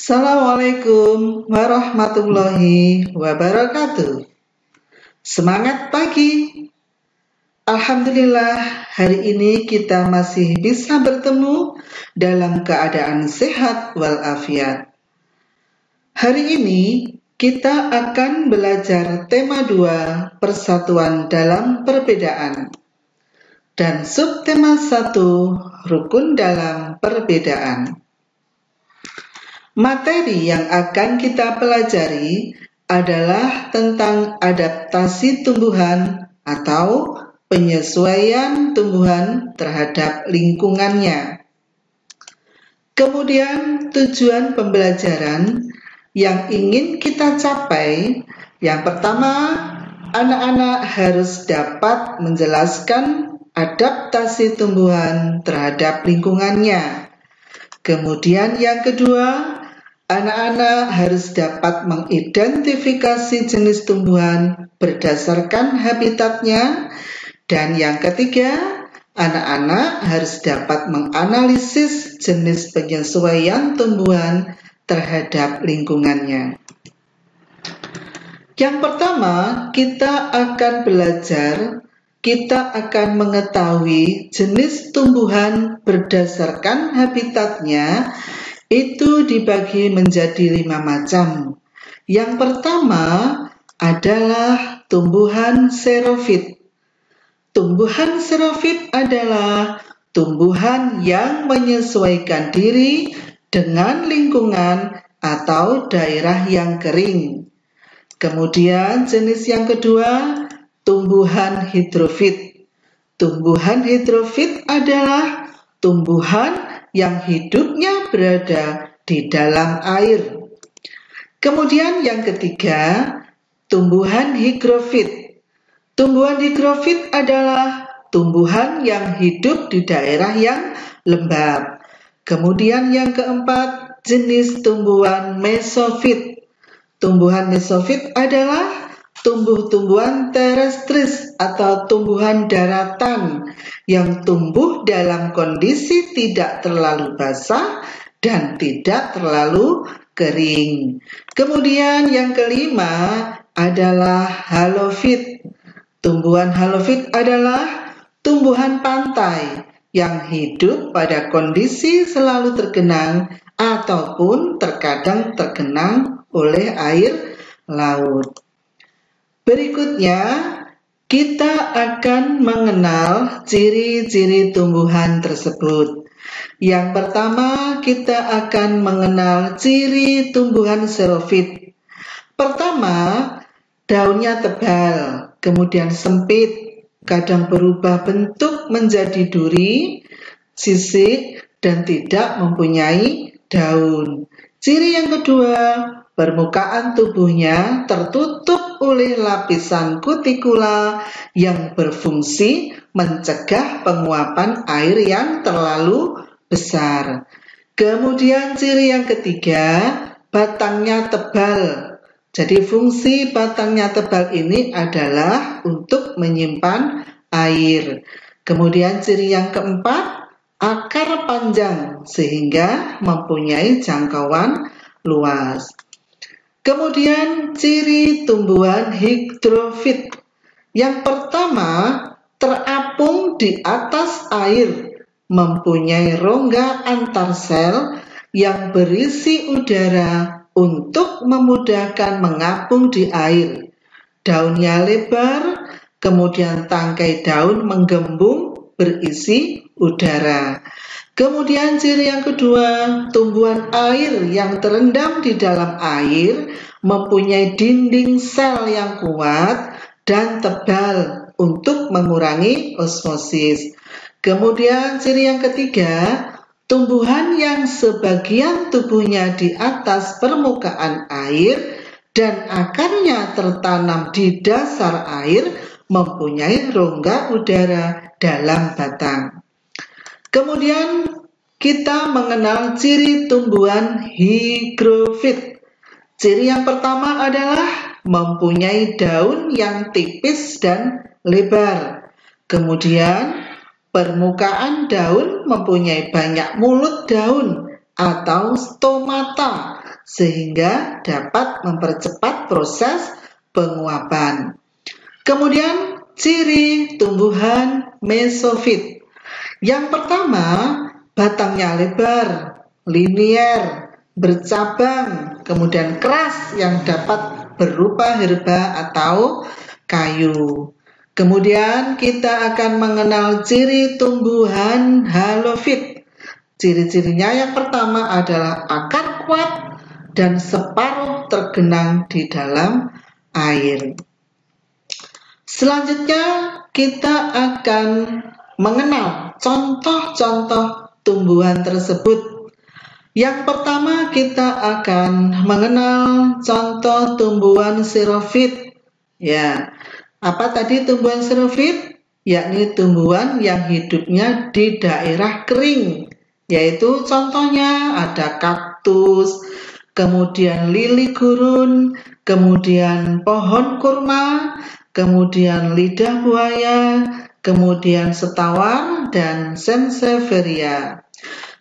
Assalamualaikum warahmatullahi wabarakatuh. Semangat pagi. Alhamdulillah, hari ini kita masih bisa bertemu dalam keadaan sehat walafiat. Hari ini kita akan belajar tema 2, persatuan dalam perbedaan. Dan subtema 1, rukun dalam perbedaan. Materi yang akan kita pelajari adalah tentang adaptasi tumbuhan atau penyesuaian tumbuhan terhadap lingkungannya. Kemudian tujuan pembelajaran yang ingin kita capai, yang pertama, anak-anak harus dapat menjelaskan adaptasi tumbuhan terhadap lingkungannya. Kemudian yang kedua, anak-anak harus dapat mengidentifikasi jenis tumbuhan berdasarkan habitatnya. Dan yang ketiga, anak-anak harus dapat menganalisis jenis penyesuaian tumbuhan terhadap lingkungannya. Yang pertama, kita akan mengetahui jenis tumbuhan berdasarkan habitatnya. Itu dibagi menjadi 5 macam. Yang pertama adalah tumbuhan xerofit. Tumbuhan xerofit adalah tumbuhan yang menyesuaikan diri dengan lingkungan atau daerah yang kering. Kemudian jenis yang kedua, tumbuhan hidrofit. Tumbuhan hidrofit adalah tumbuhan yang hidupnya berada di dalam air. Kemudian yang ketiga, tumbuhan higrofit. Tumbuhan higrofit adalah tumbuhan yang hidup di daerah yang lembab. Kemudian yang keempat, jenis tumbuhan mesofit. Tumbuhan mesofit adalah tumbuh-tumbuhan terestris atau tumbuhan daratan yang tumbuh dalam kondisi tidak terlalu basah dan tidak terlalu kering. Kemudian yang kelima adalah halofit. Tumbuhan halofit adalah tumbuhan pantai yang hidup pada kondisi selalu tergenang ataupun terkadang tergenang oleh air laut. Berikutnya, kita akan mengenal ciri-ciri tumbuhan tersebut. Yang pertama, kita akan mengenal ciri tumbuhan xerofit. Pertama, daunnya tebal, kemudian sempit, kadang berubah bentuk menjadi duri, sisik, dan tidak mempunyai daun. Ciri yang kedua, permukaan tubuhnya tertutup oleh lapisan kutikula yang berfungsi mencegah penguapan air yang terlalu besar. Kemudian ciri yang ketiga, batangnya tebal. Jadi fungsi batangnya tebal ini adalah untuk menyimpan air. Kemudian ciri yang keempat, akar panjang sehingga mempunyai jangkauan luas. Kemudian ciri tumbuhan hidrofit. Yang pertama, terapung di atas air, mempunyai rongga antar sel yang berisi udara untuk memudahkan mengapung di air. Daunnya lebar, kemudian tangkai daun menggembung berisi udara. Kemudian ciri yang kedua, tumbuhan air yang terendam di dalam air mempunyai dinding sel yang kuat dan tebal untuk mengurangi osmosis. Kemudian ciri yang ketiga, tumbuhan yang sebagian tubuhnya di atas permukaan air dan akarnya tertanam di dasar air mempunyai rongga udara dalam batang. Kemudian kita mengenal ciri tumbuhan higrofit. Ciri yang pertama adalah mempunyai daun yang tipis dan lebar. Kemudian permukaan daun mempunyai banyak mulut daun atau stomata sehingga dapat mempercepat proses penguapan. Kemudian ciri tumbuhan mesofit. Yang pertama, batangnya lebar, linier, bercabang, kemudian keras yang dapat berupa herba atau kayu. Kemudian kita akan mengenal ciri tumbuhan halofit. Ciri-cirinya yang pertama adalah akar kuat dan separuh tergenang di dalam air. Selanjutnya kita akan mengenal contoh-contoh tumbuhan tersebut. Yang pertama kita akan mengenal contoh tumbuhan xerophyt. Ya, apa tadi tumbuhan xerophyt? Yakni tumbuhan yang hidupnya di daerah kering. Yaitu contohnya ada kaktus, kemudian lili gurun, kemudian pohon kurma, kemudian lidah buaya, kemudian setawar, dan sansevieria.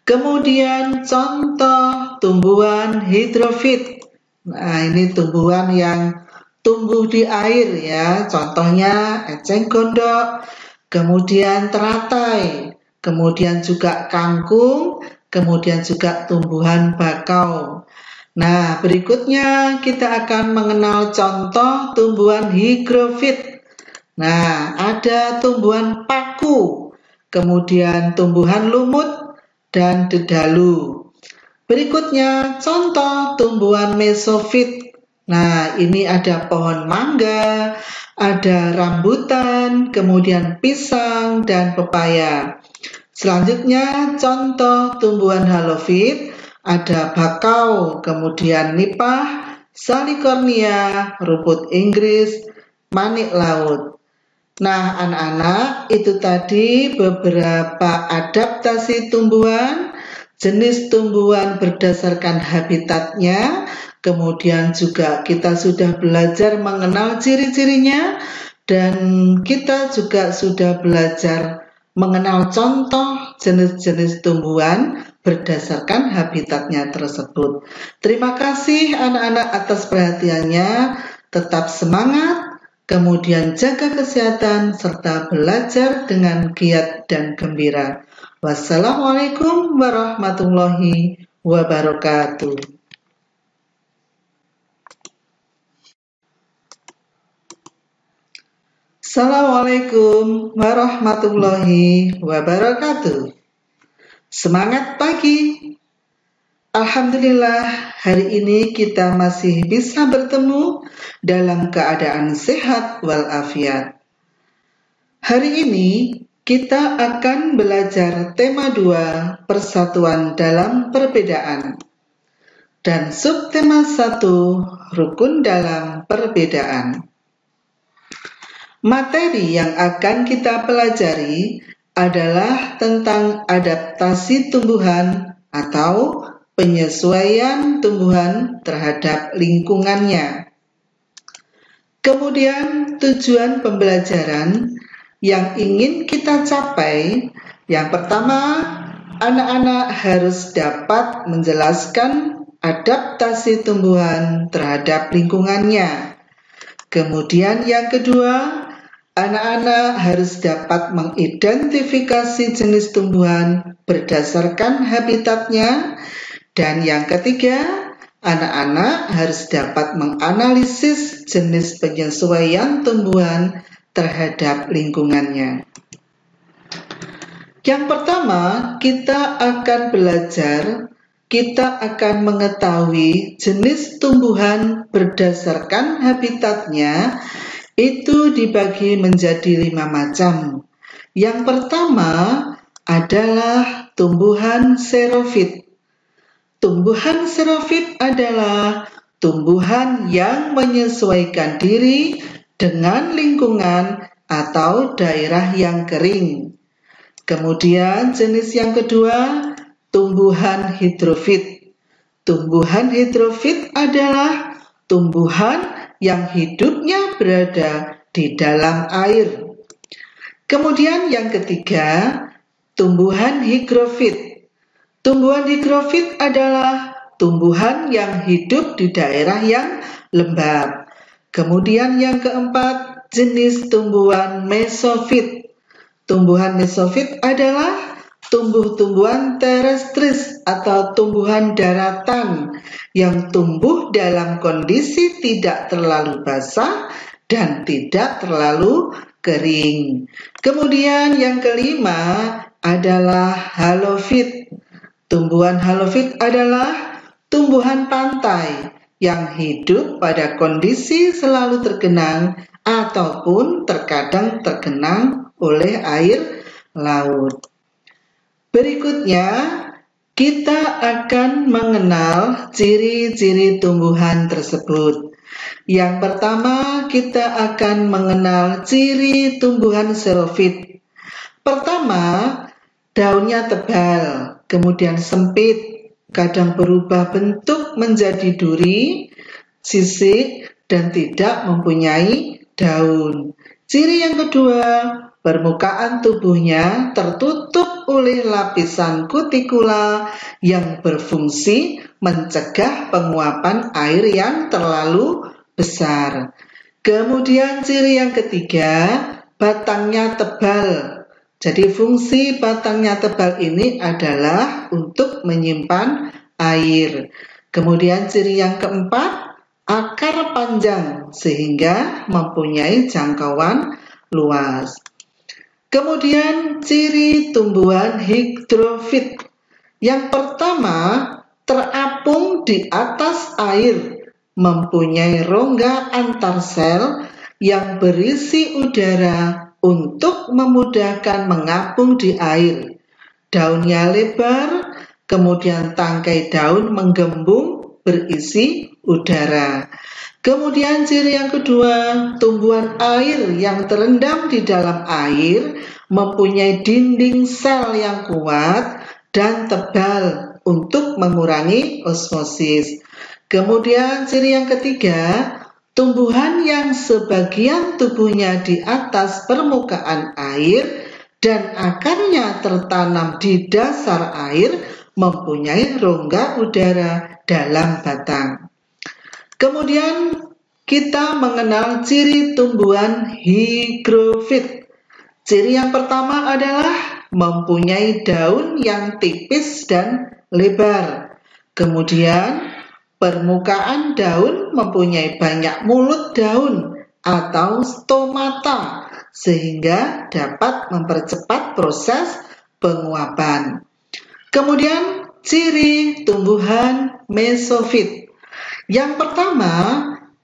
Kemudian contoh tumbuhan hidrofit. Nah, ini tumbuhan yang tumbuh di air ya. Contohnya eceng gondok, kemudian teratai, kemudian juga kangkung, kemudian juga tumbuhan bakau. Nah, berikutnya kita akan mengenal contoh tumbuhan higrofit. Nah, ada tumbuhan paku, kemudian tumbuhan lumut, dan dedalu. Berikutnya contoh tumbuhan mesofit. Nah, ini ada pohon mangga, ada rambutan, kemudian pisang, dan pepaya. Selanjutnya contoh tumbuhan halofit, ada bakau, kemudian nipah, salicornia, rumput Inggris, manik laut. Nah, anak-anak, itu tadi beberapa adaptasi tumbuhan, jenis tumbuhan berdasarkan habitatnya, kemudian juga kita sudah belajar mengenal ciri-cirinya, dan kita juga sudah belajar mengenal contoh jenis-jenis tumbuhan berdasarkan habitatnya tersebut. Terima kasih anak-anak atas perhatiannya, tetap semangat, kemudian jaga kesehatan serta belajar dengan giat dan gembira. Wassalamualaikum warahmatullahi wabarakatuh. Assalamualaikum warahmatullahi wabarakatuh. Semangat pagi. Alhamdulillah, hari ini kita masih bisa bertemu dalam keadaan sehat walafiat. Hari ini kita akan belajar tema 2, persatuan dalam perbedaan. Dan subtema 1, rukun dalam perbedaan. Materi yang akan kita pelajari adalah tentang adaptasi tumbuhan atau penyesuaian tumbuhan terhadap lingkungannya. Kemudian tujuan pembelajaran yang ingin kita capai, yang pertama, anak-anak harus dapat menjelaskan adaptasi tumbuhan terhadap lingkungannya. Kemudian yang kedua, anak-anak harus dapat mengidentifikasi jenis tumbuhan berdasarkan habitatnya. Dan yang ketiga, anak-anak harus dapat menganalisis jenis penyesuaian tumbuhan terhadap lingkungannya. Yang pertama, kita akan mengetahui jenis tumbuhan berdasarkan habitatnya, itu dibagi menjadi 5 macam. Yang pertama adalah tumbuhan xerophyt. Tumbuhan xerophyt adalah tumbuhan yang menyesuaikan diri dengan lingkungan atau daerah yang kering. Kemudian jenis yang kedua, tumbuhan hidrofit. Tumbuhan hidrofit adalah tumbuhan yang hidupnya berada di dalam air. Kemudian yang ketiga, tumbuhan higrofit. Tumbuhan higrofit adalah tumbuhan yang hidup di daerah yang lembab. Kemudian yang keempat, jenis tumbuhan mesofit. Tumbuhan mesofit adalah tumbuh-tumbuhan terestris atau tumbuhan daratan yang tumbuh dalam kondisi tidak terlalu basah dan tidak terlalu kering. Kemudian yang kelima adalah halofit. Tumbuhan halofit adalah tumbuhan pantai yang hidup pada kondisi selalu tergenang ataupun terkadang tergenang oleh air laut. Berikutnya, kita akan mengenal ciri-ciri tumbuhan tersebut. Yang pertama, kita akan mengenal ciri tumbuhan xerofit. Pertama, daunnya tebal, kemudian sempit, kadang berubah bentuk menjadi duri, sisik, dan tidak mempunyai daun. Ciri yang kedua, permukaan tubuhnya tertutup oleh lapisan kutikula yang berfungsi mencegah penguapan air yang terlalu besar. Kemudian ciri yang ketiga, batangnya tebal. Jadi fungsi batangnya tebal ini adalah untuk menyimpan air. Kemudian ciri yang keempat, akar panjang sehingga mempunyai jangkauan luas. Kemudian ciri tumbuhan hidrofit. Yang pertama, terapung di atas air, mempunyai rongga antar sel yang berisi udara untuk memudahkan mengapung di air. Daunnya lebar, kemudian tangkai daun menggembung berisi udara. Kemudian ciri yang kedua, tumbuhan air yang terendam di dalam air mempunyai dinding sel yang kuat dan tebal untuk mengurangi osmosis. Kemudian ciri yang ketiga, tumbuhan yang sebagian tubuhnya di atas permukaan air dan akarnya tertanam di dasar air mempunyai rongga udara dalam batang. Kemudian kita mengenal ciri tumbuhan higrofit. Ciri yang pertama adalah mempunyai daun yang tipis dan lebar. Kemudian permukaan daun mempunyai banyak mulut daun atau stomata sehingga dapat mempercepat proses penguapan. Kemudian ciri tumbuhan mesofit. Yang pertama,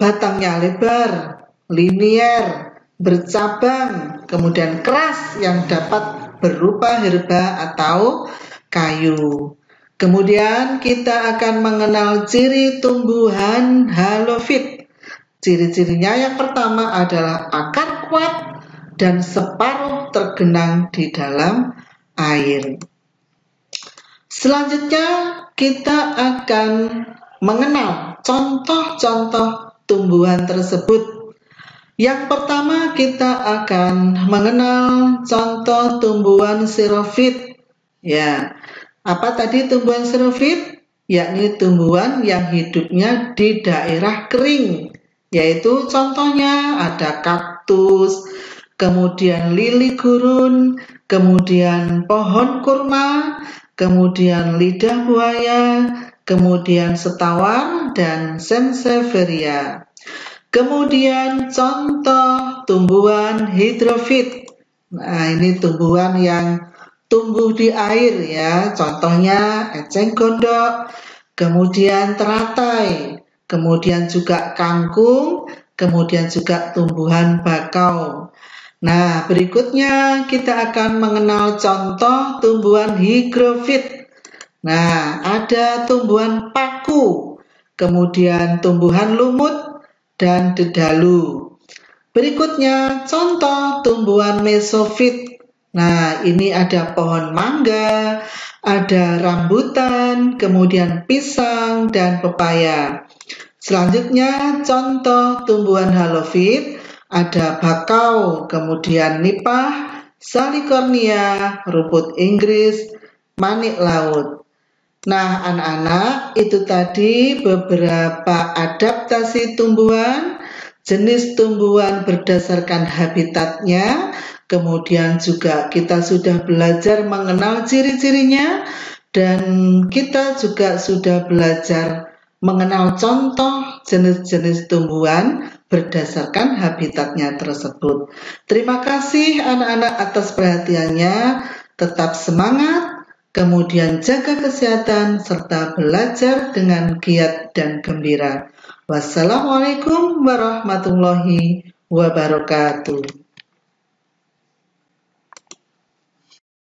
batangnya lebar, linier, bercabang, kemudian keras yang dapat berupa herba atau kayu. Kemudian kita akan mengenal ciri tumbuhan halofit. Ciri-cirinya yang pertama adalah akar kuat dan separuh tergenang di dalam air. Selanjutnya kita akan mengenal contoh-contoh tumbuhan tersebut. Yang pertama kita akan mengenal contoh tumbuhan xerofit. Ya, apa tadi tumbuhan xerofit? Yakni tumbuhan yang hidupnya di daerah kering. Yaitu contohnya ada kaktus, kemudian lili gurun, kemudian pohon kurma, kemudian lidah buaya, kemudian setawar dan sansevieria. Kemudian contoh tumbuhan hidrofit. Nah, ini tumbuhan yang tumbuh di air ya. Contohnya eceng gondok, kemudian teratai, kemudian juga kangkung, kemudian juga tumbuhan bakau. Nah, berikutnya kita akan mengenal contoh tumbuhan higrofit. Nah, ada tumbuhan paku, kemudian tumbuhan lumut, dan dedalu. Berikutnya, contoh tumbuhan mesofit. Nah, ini ada pohon mangga, ada rambutan, kemudian pisang, dan pepaya. Selanjutnya, contoh tumbuhan halofit, ada bakau, kemudian nipah, salicornia, rumput Inggris, manik laut. Nah, anak-anak, itu tadi beberapa adaptasi tumbuhan, jenis tumbuhan berdasarkan habitatnya, kemudian juga kita sudah belajar mengenal ciri-cirinya, dan kita juga sudah belajar mengenal contoh jenis-jenis tumbuhan berdasarkan habitatnya tersebut. Terima kasih anak-anak atas perhatiannya, tetap semangat, kemudian jaga kesehatan serta belajar dengan giat dan gembira. Wassalamualaikum warahmatullahi wabarakatuh.